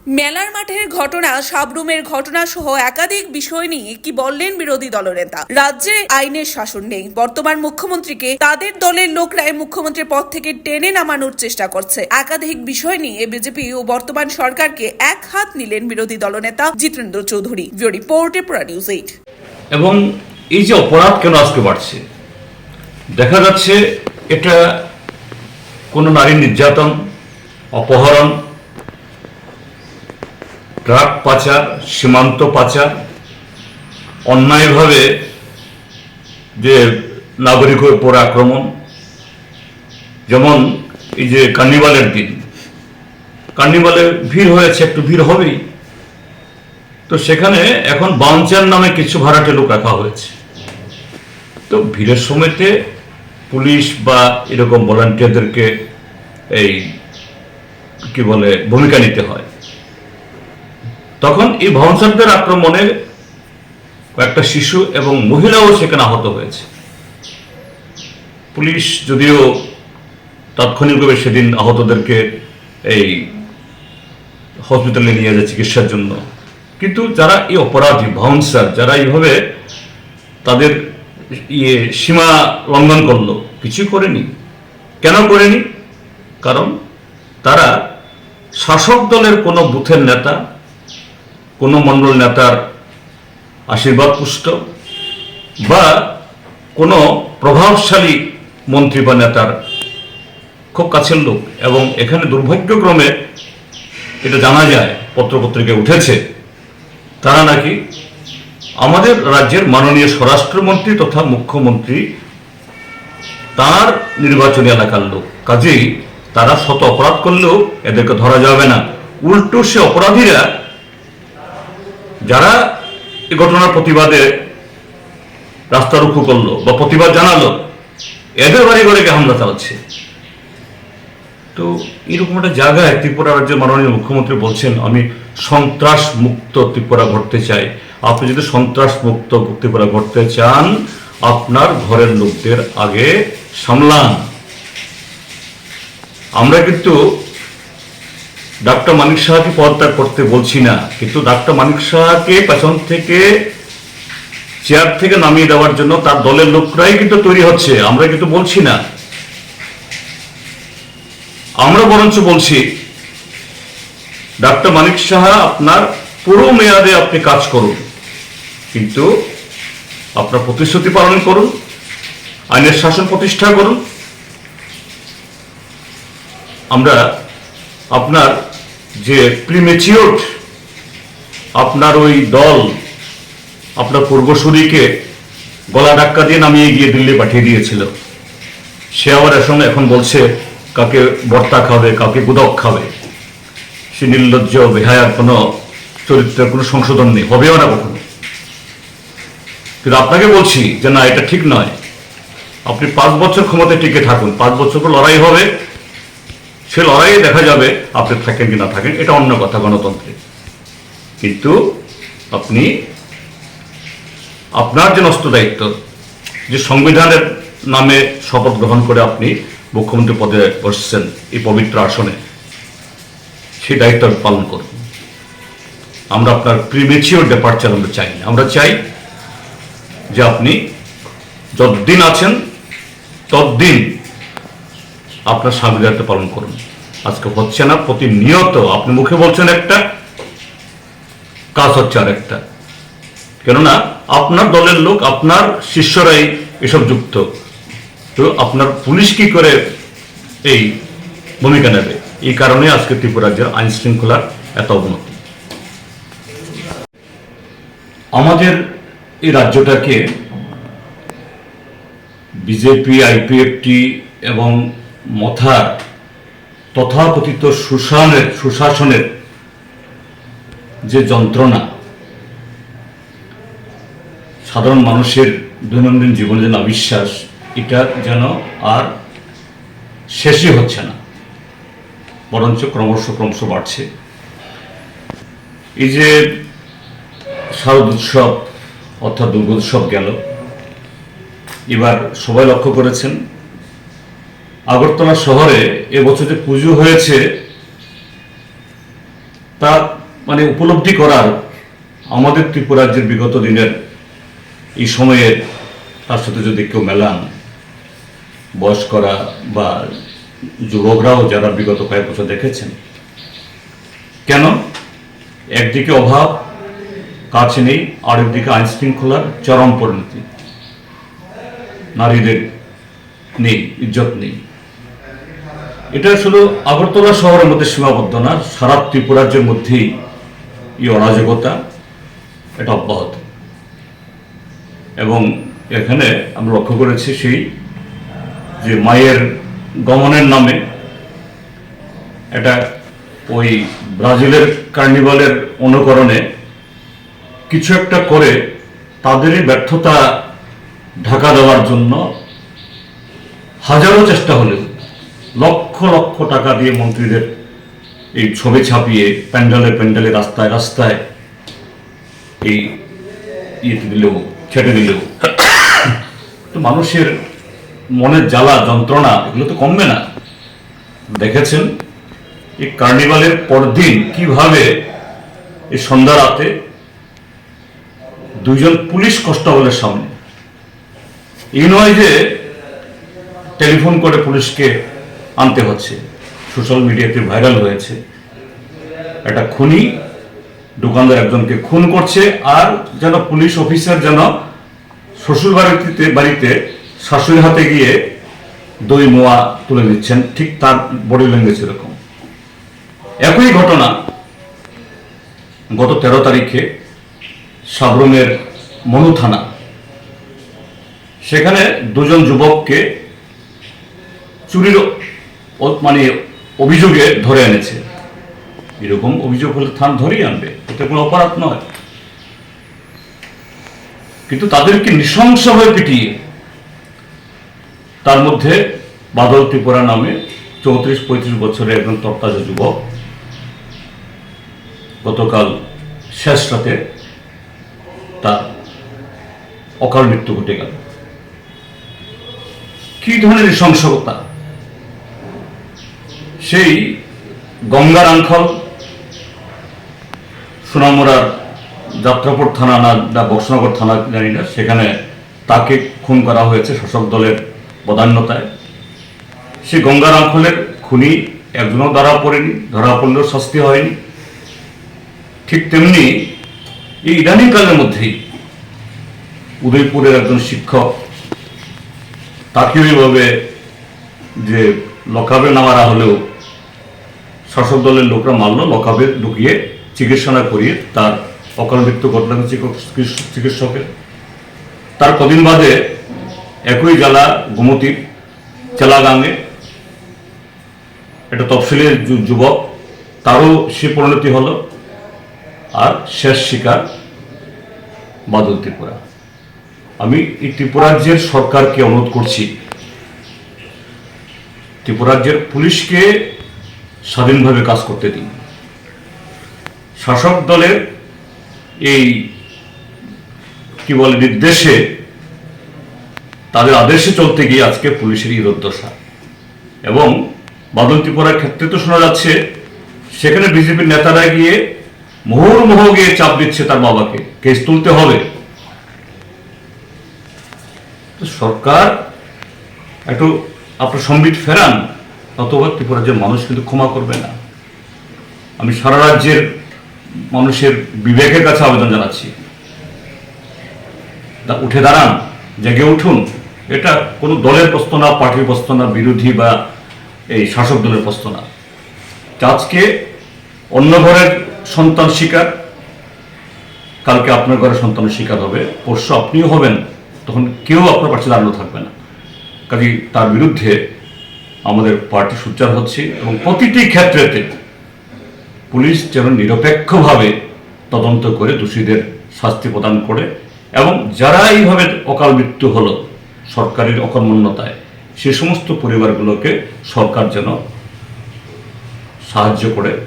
মেলার মাঠের ঘটনা, সাবরুমের ঘটনা সহ একাধিক বিষয় নিয়ে কি বললেন বিরোধী দলনেতা। রাজ্যে আইনের শাসন নেই, বর্তমান মুখ্যমন্ত্রীকে তাদের দলের লোকরাই মুখ্যমন্ত্রীর পদ থেকে টেনে নামানোর চেষ্টা করছে। একাধিক বিষয় নিয়ে বিজেপি ও বর্তমান সরকারকে এক হাত নিলেন বিরোধী দলনেতা জিতেন্দ্র চৌধুরী। Report Tripura news 8। এবং এই যে অপরাধ কেন আজকে বাড়ছে, দেখা যাচ্ছে এটা কোনো নারী নির্যাতন, অপহরণ, ট্রাক পাচার, সীমান্ত পাচার, অন্যায়ভাবে যে নাগরিকের উপর আক্রমণ, যেমন এই যে কার্নিভালের দিন, কার্নিভালে ভিড় হয়েছে, একটু ভিড় হবেই, তো সেখানে এখন বাউন্সার নামে কিছু ভাড়াটে লোক রাখা হয়েছে। তো ভিড়ের সময়তে পুলিশ বা এরকম ভলান্টিয়ারদেরকে এই কি বলে ভূমিকা নিতে হয়। তখন এই বাউন্সারদের আক্রমণে কয়েকটা শিশু এবং মহিলাও সেখানে আহত হয়েছে। পুলিশ যদিও তাৎক্ষণিকভাবে সেদিন আহতদেরকে এই হসপিটালে নিয়ে যায় চিকিৎসার জন্য, কিন্তু যারা এই অপরাধী বাউন্সার, যারা এইভাবে তাদের সীমা লঙ্ঘন করলো, কিছু করেনি। কেন করেনি? কারণ তারা শাসক দলের কোনো বুথের নেতা, কোনো মণ্ডল নেতার আশীর্বাদ পুষ্ট বা কোনো প্রভাবশালী মন্ত্রী বা নেতার খুব কাছের লোক। এবং এখানে দুর্ভাগ্যক্রমে এটা জানা যায়, পত্রপত্রিকায় উঠেছে, তারা নাকি আমাদের রাজ্যের মাননীয় স্বরাষ্ট্রমন্ত্রী তথা মুখ্যমন্ত্রী তার নির্বাচনী এলাকার লোক। কাজেই তারা শত অপরাধ করলেও এদেরকে ধরা যাবে না। উল্টো সে অপরাধীরা যারা এই ঘটনার প্রতিবাদে রাস্তা রুখু করলো বা প্রতিবাদ জানালো, এদের বাড়ি ঘরে হামলা চালাচ্ছে। তো এরকম একটা জায়গায় ত্রিপুরা রাজ্যের মাননীয় মুখ্যমন্ত্রী বলছেন, আমি সন্ত্রাস মুক্ত ত্রিপুরা গড়তে চাই। আপনি যদি সন্ত্রাস মুক্ত ত্রিপুরা গড়তে চান, আপনার ঘরের লোকদের আগে সামলান। আমরা কিন্তু ডাক্তার মানিক সাহাকে পদত্যাগ করতে বলছি না, কিন্তু ডাক্তার মানিক সাহাকে পেছন থেকে চেয়ার থেকে নামিয়ে দেওয়ার জন্য তার দলের লোকরাই কিন্তু তৈরি হচ্ছে। আমরা কিন্তু বলছি না, আমরা বরঞ্চ বলছি ডাক্তার মানিক সাহা আপনার পুরো মেয়াদে আপনি কাজ করুন, কিন্তু আপনার প্রতিশ্রুতি পালন করুন, আইনের শাসন প্রতিষ্ঠা করুন। আমরা আপনার যে প্রিমেচিওর আপনার ওই দল আপনার পূর্বসূরিকে গলা ধাক্কা দিয়ে নামিয়ে গিয়ে দিল্লি পাঠিয়ে দিয়েছিল, সে আবার এখন বলছে কাকে বর্তা খাবে, কাকে গুদক খাবে। সে নির্লজ্জ বেহায়ার কোনো চরিত্রের কোনো সংশোধন নেই, হবেও না কখনো। কিন্তু আপনাকে বলছি যে না, এটা ঠিক নয়। আপনি 5 বছর ক্ষমতায় টিকে থাকুন, 5 বছর পর লড়াই হবে, সে লড়াইয়ে দেখা যাবে আপনি থাকেন কি না থাকেন, এটা অন্য কথা গণতন্ত্রে। কিন্তু আপনি আপনার যে ন্যস্ত দায়িত্ব, যে সংবিধানের নামে শপথ গ্রহণ করে আপনি মুখ্যমন্ত্রী পদে বসছেন এই পবিত্র আসনে, সেই দায়িত্ব পালন করুন। আমরা আপনার প্রিমেচিওর ডিপার্চার আমরা চাই না। আমরা চাই যে আপনি যতদিন আছেন ততদিন আপনার সাংবিধানিক পালন করুন। আজকে হচ্ছে না, প্রতিনিয়ত আপনি মুখে বলছেন একটা, কাজ হচ্ছে আর একটা। কেননা আপনার দলের লোক, আপনার শিষ্যরাই এসব যুক্ত। তো আপনার পুলিশ কি করে এই ভূমিকা নেবে? এই কারণে আজকে ত্রিপুরা রাজ্যের আইন শৃঙ্খলার এত অবনতি। আমাদের এই রাজ্যটাকে বিজেপি, আইপিএফটি এবং মথার তথাকথিত সুশাসনের যে যন্ত্রণা, সাধারণ মানুষের দৈনন্দিন জীবনে যেন অবিশ্বাস, এটা যেন আর শেষই হচ্ছে না, বরঞ্চ ক্রমশ বাড়ছে। এই যে শারদ উৎসব অর্থাৎ দুর্গোৎসব গেল, এবার সবাই লক্ষ্য করেছেন আগরতলা শহরে এবছর যে পুজো হয়েছে তা মানে উপলব্ধি করার আমাদের ত্রিপুরা রাজ্যের বিগত দিনের এই সময়ে তার সাথে যদি কেউ মেলান, বয়স্করা বা যুবকরাও যারা বিগত কয়েক বছর দেখেছেন, কেন একদিকে অভাব কাছে নেই, আরেকদিকে আইন শৃঙ্খলার চরম পরিণতি, নারীদের নেই, ইজ্জত নেই। এটা শুধু আগরতলা শহরের মধ্যে সীমাবদ্ধ না, সারা ত্রিপুরা রাজ্যের মধ্যেই এই অরাজকতা এটা অব্যাহত। এবং এখানে আমরা লক্ষ্য করেছি সেই যে মায়ের গমনের নামে এটা ওই ব্রাজিলের কার্নিভালের অনুকরণে কিছু একটা করে তাদেরই ব্যর্থতা ঢাকা দেওয়ার জন্য হাজারো চেষ্টা হলেও লক্ষ লক্ষ টাকা দিয়ে মন্ত্রীদের এই ছবি ছাপিয়ে প্যান্ডেলে রাস্তায় রাস্তায় এই ইয়েতে দিলেও, ছেটে দিলেও তো মানুষের মনের জ্বালা যন্ত্রণা এগুলো তো কমবে না। দেখেছেন এই কার্নিভালের পরদিন কিভাবে এই সন্ধ্যা রাতে দুইজন পুলিশ কনস্টেবলের সামনে, এই নয় যে টেলিফোন করে পুলিশকে আনতে হচ্ছে, সোশ্যাল মিডিয়াতে ভাইরাল হয়েছে একটা খুনি দোকানদার একজনকে খুন করছে, আর যেন পুলিশ অফিসার যেন শ্বশুর বাড়িতে শাশুড়ির হাতে গিয়ে দই মোয়া তুলে দিচ্ছেন, ঠিক তার বডি ল্যাঙ্গুয়েজ এরকম। একই ঘটনা গত 13 তারিখে সাবরুমের মনু থানা, সেখানে দুজন যুবককে চুরির মানে অভিযোগে ধরে এনেছে। এরকম অভিযোগ হলে থানা ধরেই আনবে, এটা কোনো অপরাধ নয়, কিন্তু তাদেরকে নৃশংসভাবে পিটিয়ে, তার মধ্যে বাদল ত্রিপুরা নামে 34-35 বছরের একজন তরতাজা যুবক গতকাল শেষ রাতে তার অকাল মৃত্যু ঘটে গেল। কি ধরনের নৃশংসতা! সেই গঙ্গার আংখল সোনামুড়ার যাত্রাপুর থানা না বক্সনগর থানা জানি না, সেখানে তাকে খুন করা হয়েছে শাসক দলের বদান্যতায়। সে গঙ্গার আংখলের খুনি একজনও ধরা পড়েনি, ধরা পড়লেও শাস্তি হয়নি। ঠিক তেমনি এই ইদানিং কালের মধ্যেই উদয়পুরের একজন শিক্ষক, তাকে ওইভাবে যে লকআপে নামারা হলেও শাসক দলের লোকরা মারল, লকআপে ঢুকিয়ে চিকিৎসা না করিয়ে তার অকাল মৃত্যু ঘটনা চিকিৎসকের। তার কদিন বাদে একই জেলা গোমতীর চেলাগাঙে একটা তফসিলের যুবক, তারও সে পরিণতি হলো। আর শেষ শিকার বাদল ত্রিপুরা। আমি এই ত্রিপুরা রাজ্যের সরকারকে অনুরোধ করছি, ত্রিপুরা রাজ্যের পুলিশকে স্বাধীনভাবে কাজ করতে দিন। শাসক দলের এই কি বলে নির্দেশে, তাদের আদেশে চলতে গিয়ে আজকে পুলিশের এই দুর্দশা। এবং বাদল ত্রিপুরার ক্ষেত্রে তো শোনা যাচ্ছে সেখানে বিজেপির নেতারা গিয়ে মুহুর্মুহ গিয়ে চাপ দিচ্ছে তার বাবাকে, কেস তুলতে হবে। সরকার একটু আপনার সম্বিত ফেরান, নতুবা ত্রিপুরা রাজ্যের মানুষ কিন্তু ক্ষমা করবে না। আমি সারা রাজ্যের মানুষের বিবেকের কাছে আবেদন জানাচ্ছি, উঠে দাঁড়ান, জেগে উঠুন। এটা কোনো দলের প্রশ্ন না, পার্টির প্রশ্ন না, বিরোধী বা এই শাসক দলের প্রশ্ন না। আজকে অন্য ঘরের সন্তান শিকার, কালকে আপনার ঘরের সন্তানের শিকার হবে, পরশু আপনিও হবেন, তখন কেউ আপনার পাশে দাঁড়ানো থাকবে না। কাজে তার বিরুদ্ধে আমাদের পার্টি সোচ্চার হচ্ছে এবং প্রতিটি ক্ষেত্রেতে পুলিশ যেন নিরপেক্ষভাবে তদন্ত করে দোষীদের শাস্তি প্রদান করে, এবং যারা এইভাবে অকাল মৃত্যু হলো সরকারের অকর্মণ্যতায়, সে সমস্ত পরিবারগুলোকে সরকার যেন সাহায্য করে